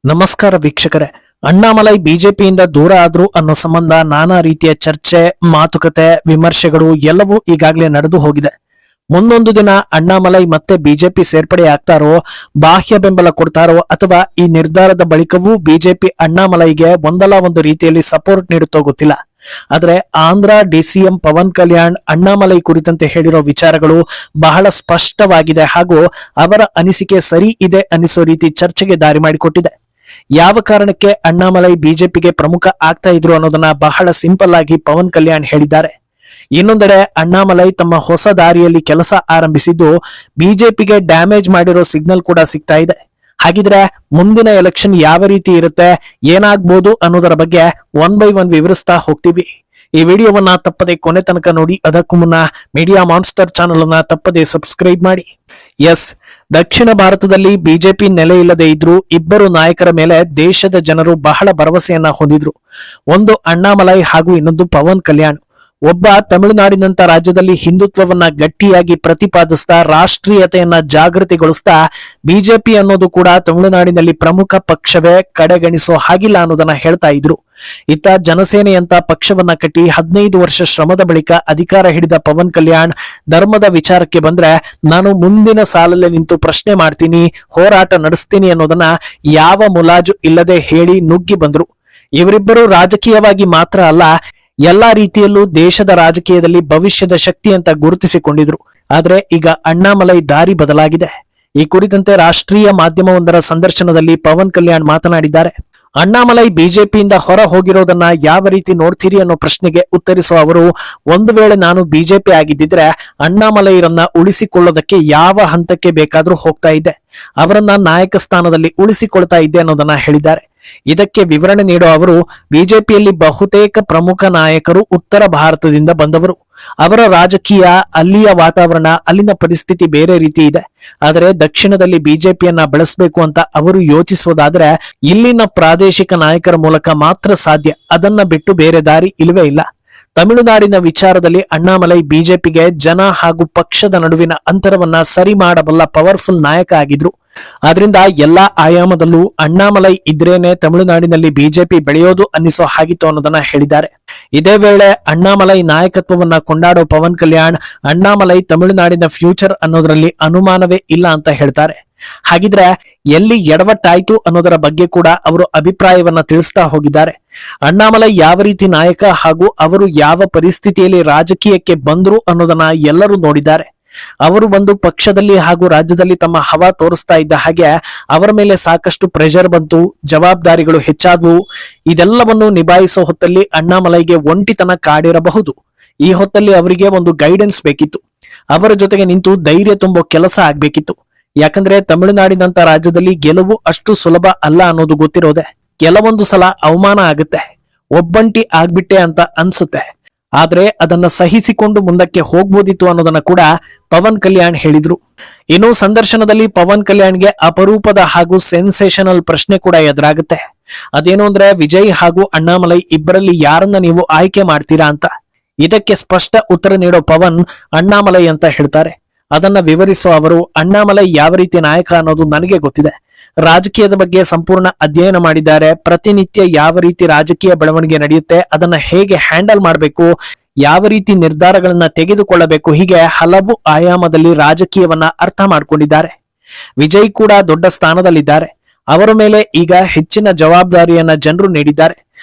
ನಮಸ್ಕಾರ ವೀಕ್ಷಕರೇ. ಅಣ್ಣಾಮಲೈ ಬಿಜೆಪಿಯಿಂದ ದೂರ ಆದ್ರು ಅನ್ನೋ ಸಂಬಂಧ ನಾನಾ ರೀತಿಯ ಚರ್ಚೆ, ಮಾತುಕತೆ, ವಿಮರ್ಶೆಗಳು ಎಲ್ಲವೂ ಈಗಾಗಲೇ ನಡೆದು ಹೋಗಿದೆ. ಮುಂದೊಂದು ದಿನ ಅಣ್ಣಾಮಲೈ ಮತ್ತೆ ಬಿಜೆಪಿ ಸೇರ್ಪಡೆ ಆಗ್ತಾರೋ, ಬಾಹ್ಯ ಬೆಂಬಲ ಕೊಡ್ತಾರೋ ಅಥವಾ ಈ ನಿರ್ಧಾರದ ಬಳಿಕವೂ ಬಿಜೆಪಿ ಅಣ್ಣಾಮಲೈಗೆ ಒಂದಲ್ಲ ಒಂದು ರೀತಿಯಲ್ಲಿ ಸಪೋರ್ಟ್ ನೀಡುತ್ತೋ ಗೊತ್ತಿಲ್ಲ. ಆದ್ರೆ ಆಂಧ್ರ ಡಿಸಿಎಂ ಪವನ್ ಕಲ್ಯಾಣ್ ಅಣ್ಣಾಮಲೈ ಕುರಿತಂತೆ ಹೇಳಿರೋ ವಿಚಾರಗಳು ಬಹಳ ಸ್ಪಷ್ಟವಾಗಿದೆ ಹಾಗೂ ಅವರ ಅನಿಸಿಕೆ ಸರಿ ಇದೆ ಅನಿಸೋ ರೀತಿ ಚರ್ಚೆಗೆ ದಾರಿ ಮಾಡಿಕೊಟ್ಟಿದೆ. ಯಾವ ಕಾರಣಕ್ಕೆ ಅಣ್ಣಾಮಲೈ ಬಿಜೆಪಿಗೆ ಪ್ರಮುಖ ಆಗ್ತಾ ಇದ್ರು ಅನ್ನೋದನ್ನ ಬಹಳ ಸಿಂಪಲ್ ಆಗಿ ಪವನ್ ಕಲ್ಯಾಣ್ ಹೇಳಿದ್ದಾರೆ. ಇನ್ನೊಂದೆಡೆ ಅಣ್ಣಾಮಲೈ ತಮ್ಮ ಹೊಸ ದಾರಿಯಲ್ಲಿ ಕೆಲಸ ಆರಂಭಿಸಿದ್ದು ಬಿಜೆಪಿಗೆ ಡ್ಯಾಮೇಜ್ ಮಾಡಿರೋ ಸಿಗ್ನಲ್ ಕೂಡ ಸಿಗ್ತಾ ಇದೆ. ಹಾಗಿದ್ರೆ ಮುಂದಿನ ಎಲೆಕ್ಷನ್ ಯಾವ ರೀತಿ ಇರುತ್ತೆ, ಏನಾಗ್ಬೋದು ಅನ್ನೋದರ ಬಗ್ಗೆ ಒನ್ ಬೈ ಒನ್ ವಿವರಿಸ್ತಾ ಹೋಗ್ತೀವಿ. ಈ ವಿಡಿಯೋವನ್ನ ತಪ್ಪದೆ ಕೊನೆ ತನಕ ನೋಡಿ. ಅದಕ್ಕೂ ಮುನ್ನ ಮೀಡಿಯಾ ಮಾನ್ಸ್ಟರ್ ಚಾನೆಲ್ ಅನ್ನ ತಪ್ಪದೆ ಸಬ್ಸ್ಕ್ರೈಬ್ ಮಾಡಿ. ಎಸ್, ದಕ್ಷಿಣ ಭಾರತದಲ್ಲಿ ಬಿಜೆಪಿ ನೆಲೆ ಇಲ್ಲದೆ ಇದ್ರು ಇಬ್ಬರು ನಾಯಕರ ಮೇಲೆ ದೇಶದ ಜನರು ಬಹಳ ಭರವಸೆಯನ್ನ ಹೊಂದಿದ್ರು. ಒಂದು ಅಣ್ಣಾಮಲೈ ಹಾಗೂ ಇನ್ನೊಂದು ಪವನ್ ಕಲ್ಯಾಣ್. ಒಬ್ಬ ತಮಿಳುನಾಡಿನಂತ ರಾಜ್ಯದಲ್ಲಿ ಹಿಂದುತ್ವವನ್ನ ಗಟ್ಟಿಯಾಗಿ ಪ್ರತಿಪಾದಿಸ್ತಾ ರಾಷ್ಟ್ರೀಯತೆಯನ್ನ ಜಾಗೃತಿಗೊಳಿಸ್ತಾ ಬಿಜೆಪಿ ಅನ್ನೋದು ಕೂಡ ತಮಿಳುನಾಡಿನಲ್ಲಿ ಪ್ರಮುಖ ಪಕ್ಷವೇ, ಕಡೆಗಣಿಸೋ ಹಾಗಿಲ್ಲ ಅನ್ನೋದನ್ನ ಹೇಳ್ತಾ ಇದ್ರು. ಇತ್ತ ಜನಸೇನೆಯಂತ ಪಕ್ಷವನ್ನ ಕಟ್ಟಿ 15 ವರ್ಷ ಶ್ರಮದ ಬಳಿಕ ಅಧಿಕಾರ ಹಿಡಿದ ಪವನ್ ಕಲ್ಯಾಣ್ ಧರ್ಮದ ವಿಚಾರಕ್ಕೆ ಬಂದ್ರೆ ನಾನು ಮುಂದಿನ ಸಾಲಲ್ಲೇ ನಿಂತು ಪ್ರಶ್ನೆ ಮಾಡ್ತೀನಿ, ಹೋರಾಟ ನಡೆಸ್ತೀನಿ ಅನ್ನೋದನ್ನ ಯಾವ ಮುಲಾಜು ಇಲ್ಲದೆ ಹೇಳಿ ನುಗ್ಗಿ ಬಂದ್ರು. ಇವರಿಬ್ಬರು ರಾಜಕೀಯವಾಗಿ ಮಾತ್ರ ಅಲ್ಲ, ಎಲ್ಲಾ ರೀತಿಯಲ್ಲೂ ದೇಶದ ರಾಜಕೀಯದಲ್ಲಿ ಭವಿಷ್ಯದ ಶಕ್ತಿ ಅಂತ ಗುರುತಿಸಿಕೊಂಡಿದ್ರು. ಆದ್ರೆ ಈಗ ಅಣ್ಣಾಮಲೈ ದಾರಿ ಬದಲಾಗಿದೆ. ಈ ಕುರಿತಂತೆ ರಾಷ್ಟ್ರೀಯ ಮಾಧ್ಯಮವೊಂದರ ಸಂದರ್ಶನದಲ್ಲಿ ಪವನ್ ಕಲ್ಯಾಣ್ ಮಾತನಾಡಿದ್ದಾರೆ. ಅಣ್ಣಾಮಲೈ ಬಿಜೆಪಿಯಿಂದ ಹೊರ ಹೋಗಿರೋದನ್ನ ಯಾವ ರೀತಿ ನೋಡ್ತೀರಿ ಅನ್ನೋ ಪ್ರಶ್ನೆಗೆ ಉತ್ತರಿಸುವ ಅವರು, ಒಂದು ವೇಳೆ ನಾನು ಬಿಜೆಪಿ ಆಗಿದ್ದಿದ್ರೆ ಅಣ್ಣಾಮಲೈರನ್ನ ಉಳಿಸಿಕೊಳ್ಳೋದಕ್ಕೆ ಯಾವ ಹಂತಕ್ಕೆ ಬೇಕಾದ್ರೂ ಹೋಗ್ತಾ ಇದ್ದೆ, ಅವರನ್ನ ನಾಯಕ ಸ್ಥಾನದಲ್ಲಿ ಉಳಿಸಿಕೊಳ್ತಾ ಇದ್ದೆ ಅನ್ನೋದನ್ನ ಹೇಳಿದ್ದಾರೆ. ಇದಕ್ಕೆ ವಿವರಣೆ ನೀಡುವ ಅವರು, ಬಿಜೆಪಿಯಲ್ಲಿ ಬಹುತೇಕ ಪ್ರಮುಖ ನಾಯಕರು ಉತ್ತರ ಭಾರತದಿಂದ ಬಂದವರು. ಅವರ ರಾಜಕೀಯ, ಅಲ್ಲಿಯ ವಾತಾವರಣ, ಅಲ್ಲಿನ ಪರಿಸ್ಥಿತಿ ಬೇರೆ ರೀತಿ ಇದೆ. ಆದರೆ ದಕ್ಷಿಣದಲ್ಲಿ ಬಿಜೆಪಿಯನ್ನ ಬೆಳೆಸಬೇಕು ಅಂತ ಅವರು ಯೋಚಿಸೋದಾದ್ರೆ ಇಲ್ಲಿನ ಪ್ರಾದೇಶಿಕ ನಾಯಕರ ಮೂಲಕ ಮಾತ್ರ ಸಾಧ್ಯ. ಅದನ್ನ ಬಿಟ್ಟು ಬೇರೆ ದಾರಿ ಇಲ್ಲವೇ ಇಲ್ಲ. ತಮಿಳುನಾಡಿನ ವಿಚಾರದಲ್ಲಿ ಅಣ್ಣಾಮಲೈ ಬಿಜೆಪಿಗೆ ಜನ ಹಾಗೂ ಪಕ್ಷದ ನಡುವಿನ ಅಂತರವನ್ನ ಸರಿ ಮಾಡಬಲ್ಲ ಪವರ್ಫುಲ್ ನಾಯಕ ಆಗಿದ್ರು. ಆದ್ರಿಂದ ಎಲ್ಲಾ ಆಯಾಮದಲ್ಲೂ ಅಣ್ಣಾಮಲೈ ಇದ್ರೇನೆ ತಮಿಳುನಾಡಿನಲ್ಲಿ ಬಿಜೆಪಿ ಬೆಳೆಯೋದು ಅನ್ನಿಸೋ ಹಾಗಿತ್ತು ಅನ್ನೋದನ್ನ ಹೇಳಿದ್ದಾರೆ. ಇದೇ ವೇಳೆ ಅಣ್ಣಾಮಲೈ ನಾಯಕತ್ವವನ್ನ ಕೊಂಡಾಡೋ ಪವನ್ ಕಲ್ಯಾಣ್ ಅಣ್ಣಾಮಲೈ ತಮಿಳುನಾಡಿನ ಫ್ಯೂಚರ್ ಅನ್ನೋದ್ರಲ್ಲಿ ಅನುಮಾನವೇ ಇಲ್ಲ ಅಂತ ಹೇಳ್ತಾರೆ. ಹಾಗಿದ್ರೆ ಎಲ್ಲಿ ಎಡವಟ್ಟಾಯ್ತು ಅನ್ನೋದರ ಬಗ್ಗೆ ಕೂಡ ಅವರು ಅಭಿಪ್ರಾಯವನ್ನ ತಿಳಿಸ್ತಾ ಹೋಗಿದ್ದಾರೆ. ಅಣ್ಣಾಮಲೈ ಯಾವ ರೀತಿ ನಾಯಕ ಹಾಗೂ ಅವರು ಯಾವ ಪರಿಸ್ಥಿತಿಯಲ್ಲಿ ರಾಜಕೀಯಕ್ಕೆ ಬಂದ್ರು ಅನ್ನೋದನ್ನ ಎಲ್ಲರೂ ನೋಡಿದ್ದಾರೆ. ಅವರು ಒಂದು ಪಕ್ಷದಲ್ಲಿ ಹಾಗೂ ರಾಜ್ಯದಲ್ಲಿ ತಮ್ಮ ಹವಾ ತೋರಿಸ್ತಾ ಇದ್ದ ಹಾಗೆ ಅವರ ಮೇಲೆ ಸಾಕಷ್ಟು ಪ್ರೆಷರ್ ಬಂತು, ಜವಾಬ್ದಾರಿಗಳು ಹೆಚ್ಚಾದವು. ಇದೆಲ್ಲವನ್ನು ನಿಭಾಯಿಸೋ ಹೊತ್ತಲ್ಲಿ ಅಣ್ಣಾಮಲೈಗೆ ಒಂಟಿತನ ಕಾಡಿರಬಹುದು. ಈ ಹೊತ್ತಲ್ಲಿ ಅವರಿಗೆ ಒಂದು ಗೈಡೆನ್ಸ್ ಬೇಕಿತ್ತು. ಅವರ ಜೊತೆಗೆ ನಿಂತು ಧೈರ್ಯ ತುಂಬೋ ಕೆಲಸ ಆಗ್ಬೇಕಿತ್ತು. ಯಾಕಂದ್ರೆ ತಮಿಳುನಾಡಿನಂತ ರಾಜ್ಯದಲ್ಲಿ ಗೆಲುವು ಅಷ್ಟು ಸುಲಭ ಅಲ್ಲ ಅನ್ನೋದು ಗೊತ್ತಿರೋದೆ. ಕೆಲವೊಂದು ಸಲ ಅವಮಾನ ಆಗುತ್ತೆ, ಒಬ್ಬಂಟಿ ಆಗ್ಬಿಟ್ಟೆ ಅಂತ ಅನ್ಸುತ್ತೆ. ಆದ್ರೆ ಅದನ್ನ ಸಹಿಸಿಕೊಂಡು ಮುಂದಕ್ಕೆ ಹೋಗ್ಬೋದಿತ್ತು ಅನ್ನೋದನ್ನ ಕೂಡ ಪವನ್ ಕಲ್ಯಾಣ್ ಹೇಳಿದ್ರು. ಇನ್ನು ಸಂದರ್ಶನದಲ್ಲಿ ಪವನ್ ಕಲ್ಯಾಣ್ಗೆ ಅಪರೂಪದ ಹಾಗೂ ಸೆನ್ಸೇಷನಲ್ ಪ್ರಶ್ನೆ ಕೂಡ ಎದುರಾಗುತ್ತೆ. ಅದೇನು ಅಂದ್ರೆ, ವಿಜಯ್ ಹಾಗೂ ಅಣ್ಣಾಮಲೈ ಇಬ್ಬರಲ್ಲಿ ಯಾರನ್ನ ನೀವು ಆಯ್ಕೆ ಮಾಡ್ತೀರಾ ಅಂತ. ಇದಕ್ಕೆ ಸ್ಪಷ್ಟ ಉತ್ತರ ನೀಡೋ ಪವನ್ ಅಣ್ಣಾಮಲೈ ಅಂತ ಹೇಳ್ತಾರೆ. ಅದನ್ನ ವಿವರಿಸೋ ಅವರು, ಅಣ್ಣಾಮಲೈ ಯಾವ ರೀತಿ ನಾಯಕ ಅನ್ನೋದು ನನಗೆ ಗೊತ್ತಿದೆ. ರಾಜಕೀಯದ ಬಗ್ಗೆ ಸಂಪೂರ್ಣ ಅಧ್ಯಯನ ಮಾಡಿದ್ದಾರೆ. ಪ್ರತಿನಿತ್ಯ ಯಾವ ರೀತಿ ರಾಜಕೀಯ ಬೆಳವಣಿಗೆ ನಡೆಯುತ್ತೆ, ಅದನ್ನ ಹೇಗೆ ಹ್ಯಾಂಡಲ್ ಮಾಡಬೇಕು, ಯಾವ ರೀತಿ ನಿರ್ಧಾರಗಳನ್ನ ತೆಗೆದುಕೊಳ್ಳಬೇಕು, ಹೀಗೆ ಹಲವು ಆಯಾಮದಲ್ಲಿ ರಾಜಕೀಯವನ್ನ ಅರ್ಥ ಮಾಡ್ಕೊಂಡಿದ್ದಾರೆ. ವಿಜಯ್ ಕೂಡ ದೊಡ್ಡ ಸ್ಥಾನದಲ್ಲಿದ್ದಾರೆ. ಅವರ ಮೇಲೆ ಈಗ ಹೆಚ್ಚಿನ ಜವಾಬ್ದಾರಿಯನ್ನ ಜನರು ನೀಡಿದ್ದಾರೆ.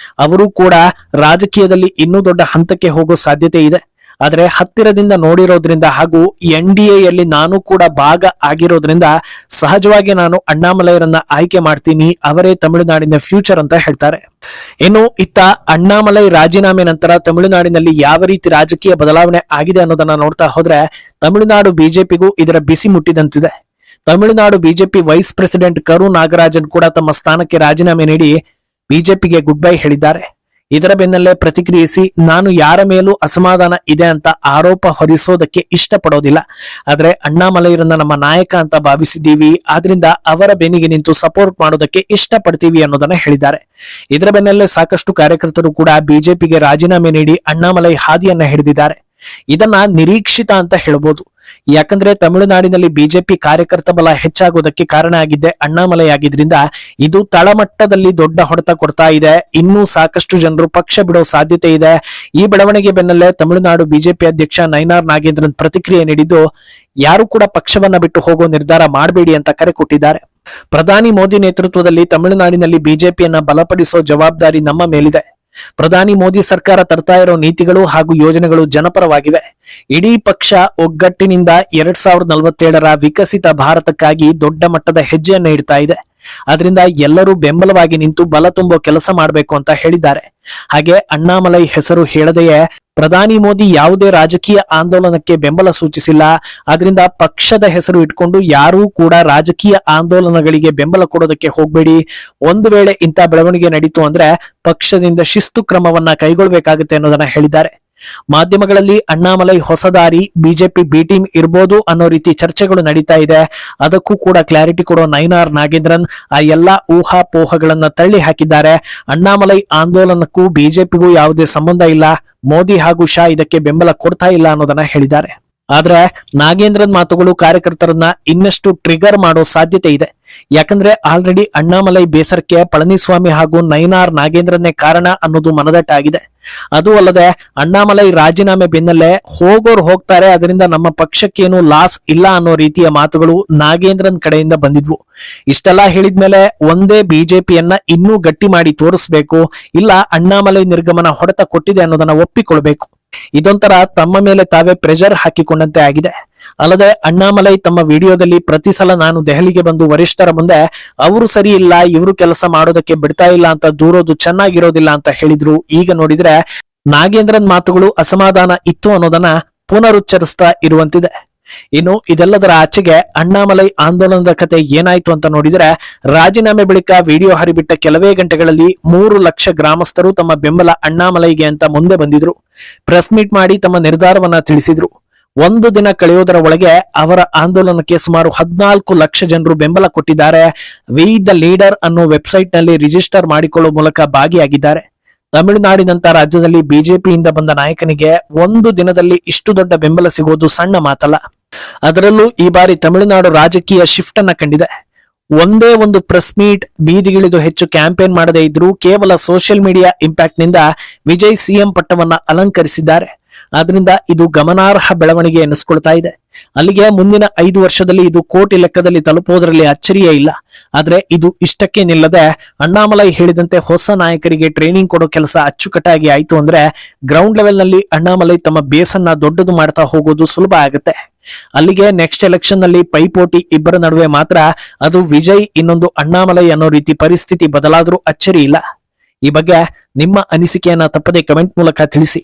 ಅವರು ಕೂಡ ರಾಜಕೀಯದಲ್ಲಿ ಇನ್ನೂ ದೊಡ್ಡ ಹಂತಕ್ಕೆ ಹೋಗೋ ಸಾಧ್ಯತೆ ಇದೆ. ಆದ್ರೆ ಹತ್ತಿರದಿಂದ ನೋಡಿರೋದ್ರಿಂದ ಹಾಗೂ NDAಯಲ್ಲಿ ನಾನು ಕೂಡ ಭಾಗ ಆಗಿರೋದ್ರಿಂದ ಸಹಜವಾಗಿ ನಾನು ಅಣ್ಣಾಮಲೈರನ್ನ ಆಯ್ಕೆ ಮಾಡ್ತೀನಿ, ಅವರೇ ತಮಿಳುನಾಡಿನ ಫ್ಯೂಚರ್ ಅಂತ ಹೇಳ್ತಾರೆ. ಇನ್ನು ಇತ್ತ ಅಣ್ಣಾಮಲೈ ರಾಜೀನಾಮೆ ನಂತರ ತಮಿಳುನಾಡಿನಲ್ಲಿ ಯಾವ ರೀತಿ ರಾಜಕೀಯ ಬದಲಾವಣೆ ಆಗಿದೆ ಅನ್ನೋದನ್ನ ನೋಡ್ತಾ ಹೋದ್ರೆ ತಮಿಳುನಾಡು ಬಿಜೆಪಿಗೂ ಇದರ ಬಿಸಿ ಮುಟ್ಟಿದಂತಿದೆ. ತಮಿಳುನಾಡು ಬಿಜೆಪಿ ವೈಸ್ ಪ್ರೆಸಿಡೆಂಟ್ ಕರು ನಾಗರಾಜನ್ ಕೂಡ ತಮ್ಮ ಸ್ಥಾನಕ್ಕೆ ರಾಜೀನಾಮೆ ನೀಡಿ ಬಿಜೆಪಿಗೆ ಗುಡ್ ಬೈ ಹೇಳಿದ್ದಾರೆ. ಇದರ ಬೆನ್ನಲ್ಲೇ ಪ್ರತಿಕ್ರಿಯಿಸಿ, ನಾನು ಯಾರ ಮೇಲೂ ಅಸಮಾಧಾನ ಇದೆ ಅಂತ ಆರೋಪ ಹೊರಿಸೋದಕ್ಕೆ ಇಷ್ಟಪಡೋದಿಲ್ಲ. ಆದ್ರೆ ಅಣ್ಣಾಮಲೈರನ್ನ ನಮ್ಮ ನಾಯಕ ಅಂತ ಭಾವಿಸಿದ್ದೀವಿ, ಆದ್ರಿಂದ ಅವರ ಬೆನ್ನಿಗೆ ನಿಂತು ಸಪೋರ್ಟ್ ಮಾಡೋದಕ್ಕೆ ಇಷ್ಟಪಡ್ತೀವಿ ಅನ್ನೋದನ್ನ ಹೇಳಿದ್ದಾರೆ. ಇದರ ಬೆನ್ನಲ್ಲೇ ಸಾಕಷ್ಟು ಕಾರ್ಯಕರ್ತರು ಕೂಡ ಬಿಜೆಪಿಗೆ ರಾಜೀನಾಮೆ ನೀಡಿ ಅಣ್ಣಾಮಲೈ ಹಾದಿಯನ್ನ ಹಿಡಿದಿದ್ದಾರೆ. ಇದನ್ನ ನಿರೀಕ್ಷಿತ ಅಂತ ಹೇಳ್ಬೋದು. ಯಾಕಂದ್ರೆ ತಮಿಳುನಾಡಿನಲ್ಲಿ ಬಿಜೆಪಿ ಕಾರ್ಯಕರ್ತ ಬಲ ಹೆಚ್ಚಾಗೋದಕ್ಕೆ ಕಾರಣ ಆಗಿದ್ದೆ ಅಣ್ಣಾಮಲೈ ಆಗಿದ್ರಿಂದ ಇದು ತಳಮಟ್ಟದಲ್ಲಿ ದೊಡ್ಡ ಹೊಡೆತ ಕೊಡ್ತಾ ಇದೆ. ಇನ್ನೂ ಸಾಕಷ್ಟು ಜನರು ಪಕ್ಷ ಬಿಡೋ ಸಾಧ್ಯತೆ ಇದೆ. ಈ ಬೆಳವಣಿಗೆ ಬೆನ್ನಲ್ಲೇ ತಮಿಳುನಾಡು ಬಿಜೆಪಿ ಅಧ್ಯಕ್ಷ ನೈನಾರ್ ನಾಗೇಂದ್ರನ್ ಪ್ರತಿಕ್ರಿಯೆ ನೀಡಿದ್ದು, ಯಾರು ಕೂಡ ಪಕ್ಷವನ್ನ ಬಿಟ್ಟು ಹೋಗೋ ನಿರ್ಧಾರ ಮಾಡಬೇಡಿ ಅಂತ ಕರೆ ಕೊಟ್ಟಿದ್ದಾರೆ. ಪ್ರಧಾನಿ ಮೋದಿ ನೇತೃತ್ವದಲ್ಲಿ ತಮಿಳುನಾಡಿನಲ್ಲಿ ಬಿಜೆಪಿಯನ್ನ ಬಲಪಡಿಸೋ ಜವಾಬ್ದಾರಿ ನಮ್ಮ ಮೇಲಿದೆ. ಪ್ರಧಾನಿ ಮೋದಿ ಸರ್ಕಾರ ತರ್ತಾ ಇರೋ ನೀತಿಗಳು ಹಾಗೂ ಯೋಜನೆಗಳು ಜನಪರವಾಗಿವೆ. ಇಡೀ ಪಕ್ಷ ಒಗ್ಗಟ್ಟಿನಿಂದ 2047ರ ವಿಕಸಿತ ಭಾರತಕ್ಕಾಗಿ ದೊಡ್ಡ ಮಟ್ಟದ ಹೆಜ್ಜೆಯನ್ನ ಇಡ್ತಾ ಇದೆ. ಅದರಿಂದ ಎಲ್ಲರೂ ಬೆಂಬಲವಾಗಿ ನಿಂತು ಬಲ ತುಂಬೋ ಕೆಲಸ ಮಾಡಬೇಕು ಅಂತ ಹೇಳಿದ್ದಾರೆ. ಹಾಗೆ ಅಣ್ಣಾಮಲೈ ಹೆಸರು ಹೇಳದೆಯೇ ಪ್ರಧಾನಿ ಮೋದಿ ಯಾವುದೇ ರಾಜಕೀಯ ಆಂದೋಲನಕ್ಕೆ ಬೆಂಬಲ ಸೂಚಿಸಿಲ್ಲ. ಆದ್ರಿಂದ ಪಕ್ಷದ ಹೆಸರು ಇಟ್ಕೊಂಡು ಯಾರೂ ಕೂಡ ರಾಜಕೀಯ ಆಂದೋಲನಗಳಿಗೆ ಬೆಂಬಲ ಕೊಡೋದಕ್ಕೆ ಹೋಗ್ಬೇಡಿ. ಒಂದು ವೇಳೆ ಇಂಥ ಬೆಳವಣಿಗೆ ನಡೀತು ಅಂದ್ರೆ ಪಕ್ಷದಿಂದ ಶಿಸ್ತು ಕ್ರಮವನ್ನ ಕೈಗೊಳ್ಳಬೇಕಾಗುತ್ತೆ ಅನ್ನೋದನ್ನ ಹೇಳಿದ್ದಾರೆ. ಮಾಧ್ಯಮಗಳಲ್ಲಿ ಅಣ್ಣಾಮಲೈ ಹೊಸ ದಾರಿ, ಬಿಜೆಪಿ ಬಿ ಟೀಮ್ ಇರ್ಬೋದು ಅನ್ನೋ ರೀತಿ ಚರ್ಚೆಗಳು ನಡೀತಾ ಇದೆ. ಅದಕ್ಕೂ ಕೂಡ ಕ್ಲಾರಿಟಿ ಕೊಡೋ ನೈನಾರ್ ನಾಗೇಂದ್ರನ್ ಆ ಎಲ್ಲಾ ಊಹಾಪೋಹಗಳನ್ನ ತಳ್ಳಿ ಹಾಕಿದ್ದಾರೆ. ಅಣ್ಣಾಮಲೈ ಆಂದೋಲನಕ್ಕೂ ಬಿಜೆಪಿಗೂ ಯಾವುದೇ ಸಂಬಂಧ ಇಲ್ಲ, ಮೋದಿ ಹಾಗೂ ಶಾ ಇದಕ್ಕೆ ಬೆಂಬಲ ಕೊಡ್ತಾ ಇಲ್ಲ ಅನ್ನೋದನ್ನ ಹೇಳಿದ್ದಾರೆ. ಆದ್ರೆ ನಾಗೇಂದ್ರನ್ ಮಾತುಗಳು ಕಾರ್ಯಕರ್ತರನ್ನ ಇನ್ನಷ್ಟು ಟ್ರಿಗರ್ ಮಾಡೋ ಸಾಧ್ಯತೆ ಇದೆ. ಯಾಕಂದ್ರೆ ಆಲ್ರೆಡಿ ಅಣ್ಣಾಮಲೈ ಬೇಸರಕ್ಕೆ ಪಳನಿಸ್ವಾಮಿ ಹಾಗೂ ನೈನಾರ್ ನಾಗೇಂದ್ರನ್ನೇ ಕಾರಣ ಅನ್ನೋದು ಮನದಟ್ಟಾಗಿದೆ. ಅದು ಅಲ್ಲದೆ ಅಣ್ಣಾಮಲೈ ರಾಜೀನಾಮೆ ಬೆನ್ನಲ್ಲೇ ಹೋಗೋರು ಹೋಗ್ತಾರೆ, ಅದರಿಂದ ನಮ್ಮ ಪಕ್ಷಕ್ಕೇನು ಲಾಸ್ ಇಲ್ಲ ಅನ್ನೋ ರೀತಿಯ ಮಾತುಗಳು ನಾಗೇಂದ್ರನ್ ಕಡೆಯಿಂದ ಬಂದಿದ್ವು. ಇಷ್ಟೆಲ್ಲಾ ಹೇಳಿದ್ಮೇಲೆ ಒಂದೇ ಬಿಜೆಪಿಯನ್ನ ಇನ್ನೂ ಗಟ್ಟಿ ಮಾಡಿ ತೋರಿಸ್ಬೇಕು, ಇಲ್ಲ ಅಣ್ಣಾಮಲೈ ನಿರ್ಗಮನ ಹೊಡೆತ ಕೊಟ್ಟಿದೆ ಅನ್ನೋದನ್ನ ಒಪ್ಪಿಕೊಳ್ಬೇಕು. ಇದೊಂಥರ ತಮ್ಮ ಮೇಲೆ ತಾವೇ ಪ್ರೆಷರ್ ಹಾಕಿಕೊಂಡಂತೆ ಆಗಿದೆ. ಅಲ್ಲದೆ ಅಣ್ಣಾಮಲೈ ತಮ್ಮ ವಿಡಿಯೋದಲ್ಲಿ ಪ್ರತಿ ಸಲ ನಾನು ದೆಹಲಿಗೆ ಬಂದು ವರಿಷ್ಠರ ಮುಂದೆ ಅವರು ಸರಿ ಇಲ್ಲ, ಇವರು ಕೆಲಸ ಮಾಡೋದಕ್ಕೆ ಬಿಡ್ತಾ ಇಲ್ಲ ಅಂತ ದೂರೋದು ಚೆನ್ನಾಗಿರೋದಿಲ್ಲ ಅಂತ ಹೇಳಿದ್ರು. ಈಗ ನೋಡಿದ್ರೆ ನಾಗೇಂದ್ರನ್ ಮಾತುಗಳು ಅಸಮಾಧಾನ ಇತ್ತು ಅನ್ನೋದನ್ನ ಪುನರುಚ್ಚರಿಸ್ತಾ ಇರುವಂತಿದೆ. ಇನ್ನು ಇದೆಲ್ಲದರ ಆಚೆಗೆ ಅಣ್ಣಾಮಲೈ ಆಂದೋಲನದ ಕತೆ ಏನಾಯ್ತು ಅಂತ ನೋಡಿದ್ರೆ, ರಾಜೀನಾಮೆ ಬಳಿಕ ವಿಡಿಯೋ ಹರಿಬಿಟ್ಟ ಕೆಲವೇ ಗಂಟೆಗಳಲ್ಲಿ 3 ಲಕ್ಷ ಗ್ರಾಮಸ್ಥರು ತಮ್ಮ ಬೆಂಬಲ ಅಣ್ಣಾಮಲೈಗೆ ಅಂತ ಮುಂದೆ ಬಂದಿದ್ರು. ಪ್ರೆಸ್ ಮೀಟ್ ಮಾಡಿ ತಮ್ಮ ನಿರ್ಧಾರವನ್ನ ತಿಳಿಸಿದ್ರು. ಒಂದು ದಿನ ಕಳೆಯೋದರ ಒಳಗೆ ಅವರ ಆಂದೋಲನಕ್ಕೆ ಸುಮಾರು 14 ಲಕ್ಷ ಜನರು ಬೆಂಬಲ ಕೊಟ್ಟಿದ್ದಾರೆ. ವಿ ದ ಲೀಡರ್ ಅನ್ನೋ ವೆಬ್ಸೈಟ್ ನಲ್ಲಿ ರಿಜಿಸ್ಟರ್ ಮಾಡಿಕೊಳ್ಳುವ ಮೂಲಕ ಭಾಗಿಯಾಗಿದ್ದಾರೆ. ತಮಿಳುನಾಡಿನಂತ ರಾಜ್ಯದಲ್ಲಿ ಬಿಜೆಪಿಯಿಂದ ಬಂದ ನಾಯಕನಿಗೆ ಒಂದು ದಿನದಲ್ಲಿ ಇಷ್ಟು ದೊಡ್ಡ ಬೆಂಬಲ ಸಿಗೋದು ಸಣ್ಣ ಮಾತಲ್ಲ. ಅದರಲ್ಲೂ ಈ ಬಾರಿ ತಮಿಳುನಾಡು ರಾಜಕೀಯ ಶಿಫ್ಟ್ ಅನ್ನ ಕಂಡಿದೆ. ಒಂದೇ ಒಂದು ಪ್ರೆಸ್ ಮೀಟ್, ಬೀದಿಗಿಳಿದು ಹೆಚ್ಚು ಕ್ಯಾಂಪೇನ್ ಮಾಡದೇ ಇದ್ರೂ ಕೇವಲ ಸೋಷಿಯಲ್ ಮೀಡಿಯಾ ಇಂಪ್ಯಾಕ್ಟ್ ನಿಂದ ವಿಜಯ್ ಸಿಎಂ ಪಟ್ಟವನ್ನ ಅಲಂಕರಿಸಿದ್ದಾರೆ. ಆದ್ರಿಂದ ಇದು ಗಮನಾರ್ಹ ಬೆಳವಣಿಗೆ ಎನಿಸ್ಕೊಳ್ತಾ ಇದೆ. ಅಲ್ಲಿಗೆ ಮುಂದಿನ 5 ವರ್ಷದಲ್ಲಿ ಇದು ಕೋಟಿ ಲೆಕ್ಕದಲ್ಲಿ ತಲುಪೋದ್ರಲ್ಲಿ ಅಚ್ಚರಿಯೇ ಇಲ್ಲ. ಆದ್ರೆ ಇದು ಇಷ್ಟಕ್ಕೆ ನಿಲ್ಲದೆ ಅಣ್ಣಾಮಲೈ ಹೇಳಿದಂತೆ ಹೊಸ ನಾಯಕರಿಗೆ ಟ್ರೈನಿಂಗ್ ಕೊಡೋ ಕೆಲಸ ಅಚ್ಚುಕಟ್ಟಾಗಿ ಆಯ್ತು ಅಂದ್ರೆ ಗ್ರೌಂಡ್ ಲೆವೆಲ್ ನಲ್ಲಿ ಅಣ್ಣಾಮಲೈ ತಮ್ಮ ಬೇಸನ್ನ ದೊಡ್ಡದು ಮಾಡ್ತಾ ಹೋಗೋದು ಸುಲಭ ಆಗುತ್ತೆ. ಅಲ್ಲಿಗೆ ನೆಕ್ಸ್ಟ್ ಎಲೆಕ್ಷನ್ ನಲ್ಲಿ ಪೈಪೋಟಿ ಇಬ್ಬರ ನಡುವೆ ಮಾತ್ರ, ಅದು ವಿಜಯ್ ಇನ್ನೊಂದು ಅಣ್ಣಾಮಲೈ ಅನ್ನೋ ರೀತಿ ಪರಿಸ್ಥಿತಿ ಬದಲಾದ್ರೂ ಅಚ್ಚರಿ ಇಲ್ಲ. ಈ ಬಗ್ಗೆ ನಿಮ್ಮ ಅನಿಸಿಕೆಯನ್ನ ತಪ್ಪದೆ ಕಮೆಂಟ್ ಮೂಲಕ ತಿಳಿಸಿ.